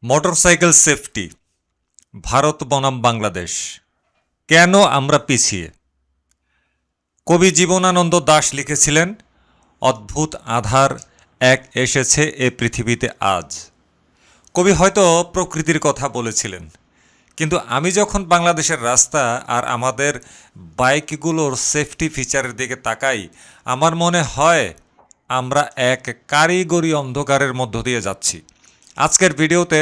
Motorcycle safety Bharat বনাম বাংলাদেশ কেন আমরা পিছিয়ে। কবি জীবনানন্দ দাশ লিখেছিলেন, অদ্ভুত আধার এক এসেছে এ পৃথিবীতে আজ। কবি হয়তো প্রকৃতির কথা বলেছিলেন, কিন্তু আমি যখন বাংলাদেশের রাস্তা আর আমাদের বাইকগুলোর সেফটি ফিচারের দিকে তাকাই, আমার মনে হয় আমরা এক কারিগরি অন্ধকারের মধ্য দিয়ে যাচ্ছি। আজকের ভিডিওতে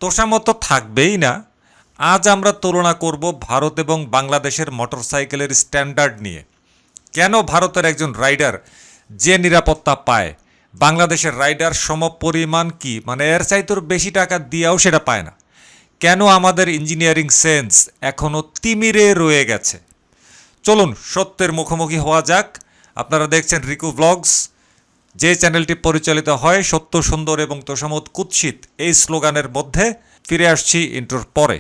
তোষামত থাকবেই না। আজ আমরা তুলনা করব ভারত এবং বাংলাদেশের মোটরসাইকেলের স্ট্যান্ডার্ড নিয়ে। কেন ভারতের একজন রাইডার যে নিরাপত্তা পায়, বাংলাদেশের রাইডার সমপরিমাণ কি মানে এর চাইতেও বেশি টাকা দিয়েও সেটা পায় না। কেন আমাদের ইঞ্জিনিয়ারিং সেন্স এখনও তিমিরে রয়ে গেছে। চলুন সত্যের মুখোমুখি হওয়া যাক। আপনারা দেখছেন রিকু ব্লগস, যে চ্যানেলটি পরিচালিত হয় সত্য, সুন্দর এবং তোষামত কুৎসিত এই স্লোগানের মধ্যে। ফিরে আসছি ইন্ট্রোর পরে।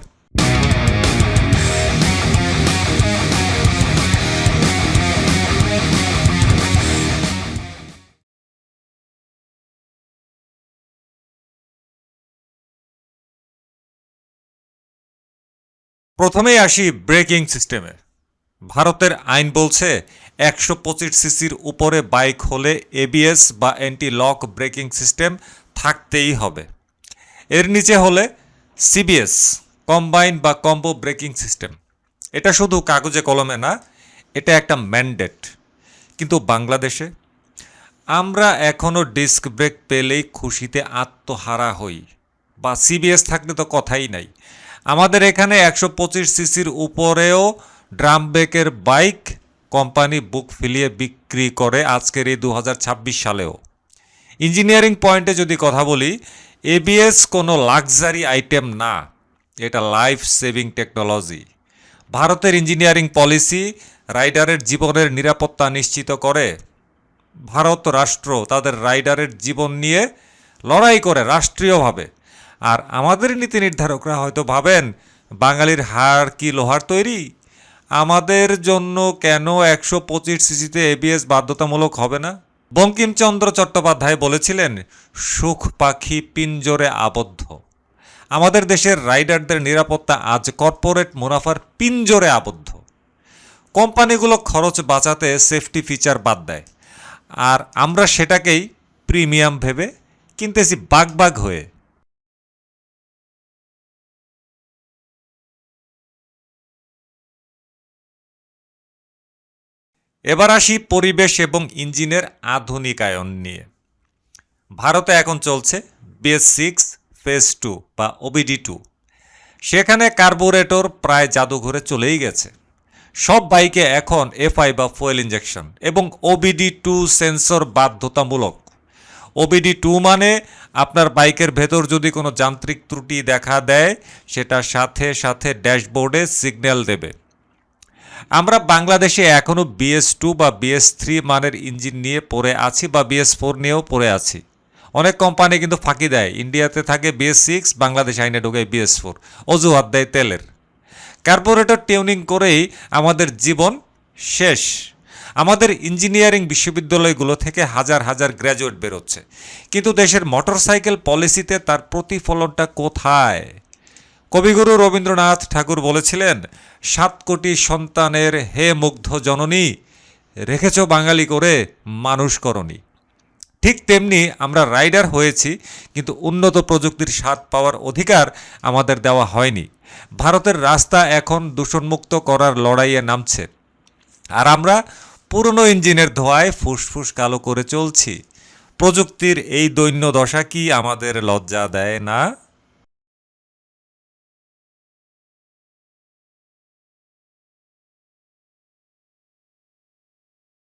প্রথমেই আসি ব্রেকিং সিস্টেমে। ভারতের আইন বলছে 125 সিসির উপরে বাইক হলে এবিএস বা অ্যান্টি লক ব্রেকিং সিস্টেম থাকতেই হবে। এর নিচে হলে সিবিএস, কম্বাইন বা কম্বো ব্রেকিং সিস্টেম। এটা শুধু কাগজে কলমে না, এটা একটা ম্যান্ডেট। কিন্তু বাংলাদেশে আমরা এখনও ডিস্ক ব্রেক পেলেই খুশিতে আত্মহারা হই, বা সিবিএস থাকলে তো কথাই নাই। আমাদের এখানে 125 সিসির উপরেও ড্রাম ব্রেকের বাইক কোম্পানি বুক ফিলিয়ে বিক্রি করে আজকের এই 2026 সালেও। ইঞ্জিনিয়ারিং পয়েন্টে যদি কথা বলি, এবিএস কোনো লাক্সারি আইটেম না, এটা লাইফ সেভিং টেকনোলজি। ভারতের ইঞ্জিনিয়ারিং পলিসি রাইডারের জীবনের নিরাপত্তা নিশ্চিত করে। ভারত রাষ্ট্র তাদের রাইডারের জীবন নিয়ে লড়াই করে রাষ্ট্রীয়ভাবে। আর আমাদের নীতি নির্ধারকরা হয়তো ভাবেন, বাঙালির হাড় কি লোহার তৈরি, আমাদের জন্য কেন 125 সিসিতে এবিএস বাধ্যতামূলক হবে না। বঙ্কিমচন্দ্র চট্টোপাধ্যায় বলেছিলেন, সুখ পাখি পিঞ্জরে আবদ্ধ। আমাদের দেশের রাইডারদের নিরাপত্তা আজ কর্পোরেট মুনাফার পিঞ্জরে আবদ্ধ। কোম্পানিগুলো খরচ বাঁচাতে সেফটি ফিচার বাদ দেয়, আর আমরা সেটাকেই প্রিমিয়াম ভেবে কিনতেছি বাগ হয়ে। এবার আসি পরিবেশ এবং ইঞ্জিনের আধুনিকায়ন নিয়ে। ভারতে এখন চলছে BS6 ফেজ 2 বা OBD2। সেখানে কার্বোরেটর প্রায় জাদুঘরে চলেই গেছে। সব বাইকে এখন FI বা ফুয়েল ইঞ্জেকশন এবং OBD2 সেন্সর বাধ্যতামূলক। OBD2 মানে আপনার বাইকের ভেতর যদি কোনো যান্ত্রিক ত্রুটি দেখা দেয়, সেটা সাথে সাথে ড্যাশবোর্ডে সিগন্যাল দেবে। আমরা বাংলাদেশে এখনও BS2 বা BS3 মানের ইঞ্জিন নিয়ে পড়ে আছি, বা BS4 নিয়েও পড়ে আছি। অনেক কোম্পানি কিন্তু ফাঁকি দেয়, ইন্ডিয়াতে থাকে BS6, বাংলাদেশ আইনে ঢোকে BS4, অজুহাত দেয় তেলের। কার্বোরেটর টিউনিং করেই আমাদের জীবন শেষ। আমাদের ইঞ্জিনিয়ারিং বিশ্ববিদ্যালয়গুলো থেকে হাজার হাজার গ্র্যাজুয়েট বেরোচ্ছে, কিন্তু দেশের মোটরসাইকেল পলিসিতে তার প্রতিফলনটা কোথায়? কবিগুরু রবীন্দ্রনাথ ঠাকুর বলেছিলেন, 7 কোটি সন্তানের হে মুগ্ধ জননী, রেখেছ বাঙালি করে মানুষ করনি। ঠিক তেমনি আমরা রাইডার হয়েছি, কিন্তু উন্নত প্রযুক্তির স্বাদ পাওয়ার অধিকার আমাদের দেওয়া হয়নি। ভারতের রাস্তা এখন দূষণমুক্ত করার লড়াইয়ে নামছে, আর আমরা পুরনো ইঞ্জিনের ধোঁয়ায় ফুসফুস কালো করে চলছি। প্রযুক্তির এই দৈন্য দশা কি আমাদের লজ্জা দেয় না?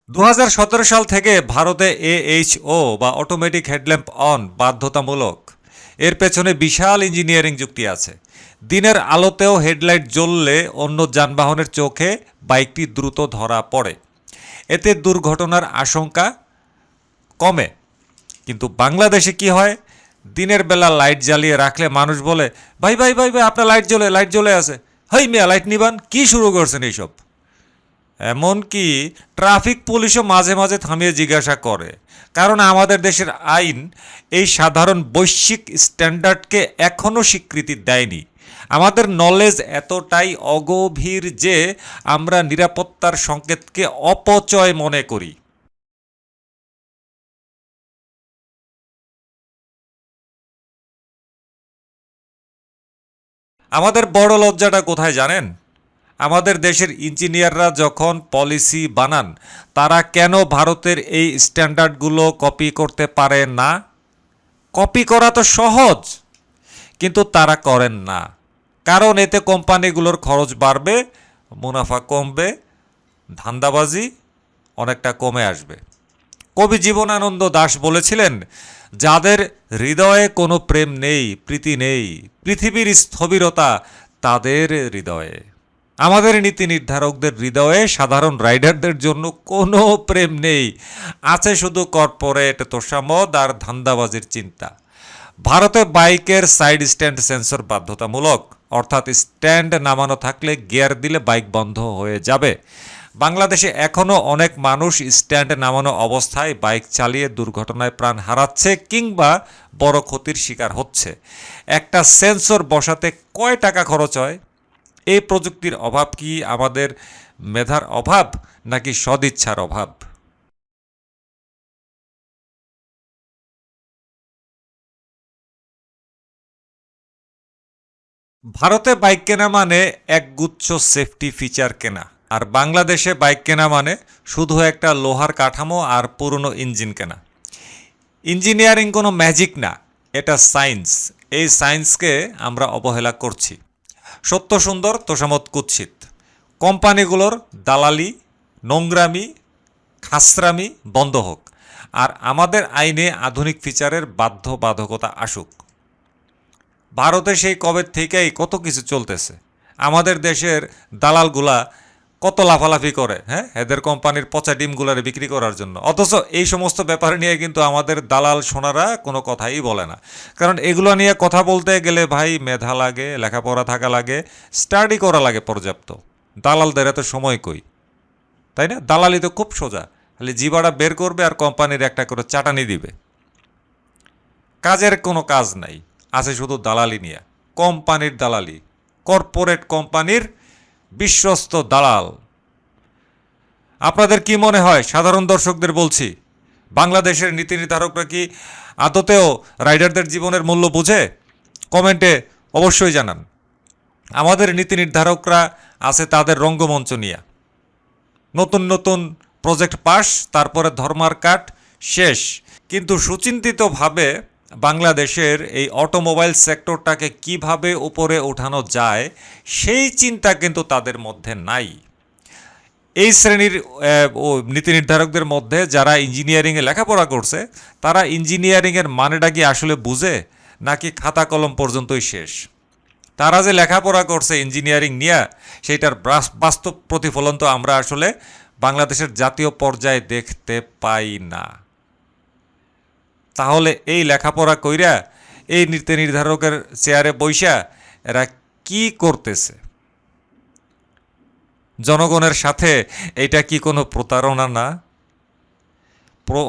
দু সাল থেকে ভারতে AHO বা অটোমেটিক হেডল্যাম্প অন বাধ্যতামূলক। এর পেছনে বিশাল ইঞ্জিনিয়ারিং যুক্তি আছে। দিনের আলোতেও হেডলাইট জ্বললে অন্য যানবাহনের চোখে বাইকটি দ্রুত ধরা পড়ে, এতে দুর্ঘটনার আশঙ্কা কমে। কিন্তু বাংলাদেশে কি হয়, দিনের বেলা লাইট জ্বালিয়ে রাখলে মানুষ বলে, ভাই ভাই ভাই ভাই আপনার লাইট জ্বলে আছে, হেই মিয়া লাইট নিবান, কি শুরু করছেন এইসব। এমনকি ট্রাফিক পুলিশও মাঝে মাঝে থামিয়ে জিজ্ঞাসা করে, কারণ আমাদের দেশের আইন এই সাধারণ বৈশ্বিক স্ট্যান্ডার্ডকে এখনও স্বীকৃতি দেয়নি। আমাদের নলেজ এতটাই অগভীর যে আমরা নিরাপত্তার সংকেতকে অপচয় মনে করি। আমাদের বড় লজ্জাটা কোথায় জানেন? আমাদের দেশের ইঞ্জিনিয়াররা যখন পলিসি বানান, তারা কেন ভারতের এই স্ট্যান্ডার্ডগুলো কপি করতে পারে না? কপি করা তো সহজ, কিন্তু তারা করেন না। কারণ এতে কোম্পানিগুলোর খরচ বাড়বে, মুনাফা কমবে, ধান্দাবাজি অনেকটা কমে আসবে। কবি জীবনানন্দ দাশ বলেছিলেন, যাদের হৃদয়ে কোনো প্রেম নেই, প্রীতি নেই, পৃথিবীর স্থবিরতা তাদের হৃদয়ে। আমাদের নীতি নির্ধারকদের হৃদয়ে সাধারণ রাইডারদের জন্য কোনো প্রেম নেই, আছে শুধু কর্পোরেট তোষামদ আর ধান্দাবাজির চিন্তা। ভারতে বাইকের সাইড স্ট্যান্ড সেন্সর বাধ্যতামূলক, অর্থাৎ স্ট্যান্ড নামানো থাকলে গিয়ার দিলে বাইক বন্ধ হয়ে যাবে। বাংলাদেশে এখনও অনেক মানুষ স্ট্যান্ড নামানো অবস্থায় বাইক চালিয়ে দুর্ঘটনায় প্রাণ হারাচ্ছে কিংবা বড় ক্ষতির শিকার হচ্ছে। একটা সেন্সর বসাতে কয় টাকা খরচ হয়? এই প্রযুক্তির অভাব কি আমাদের মেধার অভাব নাকি সদিচ্ছার অভাব? ভারতে বাইক কেনা মানে একগুচ্ছ সেফটি ফিচার কেনা, আর বাংলাদেশে বাইক কেনা মানে শুধু একটা লোহার কাঠামো আর পুরনো ইঞ্জিন কেনা। ইঞ্জিনিয়ারিং কোনো ম্যাজিক না, এটা সায়েন্স। এই সায়েন্সকে আমরা অবহেলা করছি। সত্য সুন্দর, তোষামত কুৎসিত। কোম্পানিগুলোর দালালি, নোংরামি, খাসরামি বন্ধ হোক, আর আমাদের আইনে আধুনিক ফিচারের বাধ্যবাধকতা আসুক। ভারতে সেই কবে থেকেই কত কিছু চলতেছে। আমাদের দেশের দালালগুলা কত লাফালাফি করে, হ্যাঁ, এদের কোম্পানির পচা ডিমগুলারে বিক্রি করার জন্য। অথচ এই সমস্ত ব্যাপার নিয়ে কিন্তু আমাদের দালাল সোনারা কোনো কথাই বলে না। কারণ এগুলো নিয়ে কথা বলতে গেলে ভাই মেধা লাগে, লেখাপড়া থাকা লাগে, স্টাডি করা লাগে পর্যাপ্ত। দালালদের এত সময় কই, তাই না? দালালি তো খুব সোজা, খালি জিবাটা বের করবে আর কোম্পানির একটা করে চাটানি দিবে। কাজের কোনো কাজ নাই, আছে শুধু দালালি নিয়ে। কোম্পানির দালালি, কর্পোরেট কোম্পানির বিশ্বস্ত দালাল। আপনাদের কি মনে হয়, সাধারণ দর্শকদের বলছি, বাংলাদেশের নীতি নির্ধারকরা কি আদতেও রাইডারদের জীবনের মূল্য বুঝে? কমেন্টে অবশ্যই জানান। আমাদের নীতি নির্ধারকরা আছে তাদের রঙ্গমঞ্চ নিয়ে, নতুন নতুন প্রজেক্ট পাস, তারপরে ধর্মার কাট, শেষ। কিন্তু সুচিন্তিতভাবে বাংলাদেশের এই অটোমোবাইল সেক্টরটাকে কিভাবে উপরে ওঠানো যায় সেই চিন্তা কিন্তু তাদের মধ্যে নাই। এই শ্রেণীর নীতি নির্ধারকদের মধ্যে যারা ইঞ্জিনিয়ারিংয়ে লেখাপড়া করছে, তারা ইঞ্জিনিয়ারিংয়ের মানেটা কি আসলে বুঝে, নাকি খাতা কলম পর্যন্তই শেষ? তারা যে লেখাপড়া করছে ইঞ্জিনিয়ারিং নিয়ে, সেইটার বাস্তব প্রতিফলন তো আমরা আসলে বাংলাদেশের জাতীয় পর্যায়ে দেখতে পাই না। তাহলে এই লেখাপড়া কইরা এই নীতি নির্ধারকের চেয়ারে বইসা এরা কি করতেছে? জনগণের সাথে এটা কি কোনো প্রতারণা না?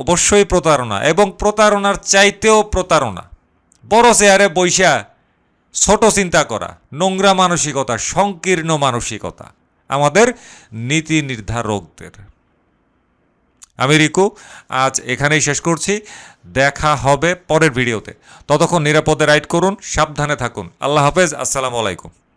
অবশ্যই প্রতারণা, এবং প্রতারণার চাইতেও প্রতারণা। বড় চেয়ারে বইসা ছোট চিন্তা করা, নোংরা মানসিকতা, সংকীর্ণ মানসিকতা আমাদের নীতি নির্ধারকদের। আমি রিকু, আজ এখানেই শেষ করছি। দেখা হবে পরের ভিডিওতে। ততক্ষণ নিরাপদে রাইড করুন, সাবধানে থাকুন। আল্লাহ হাফেজ, আসসালামু আলাইকুম।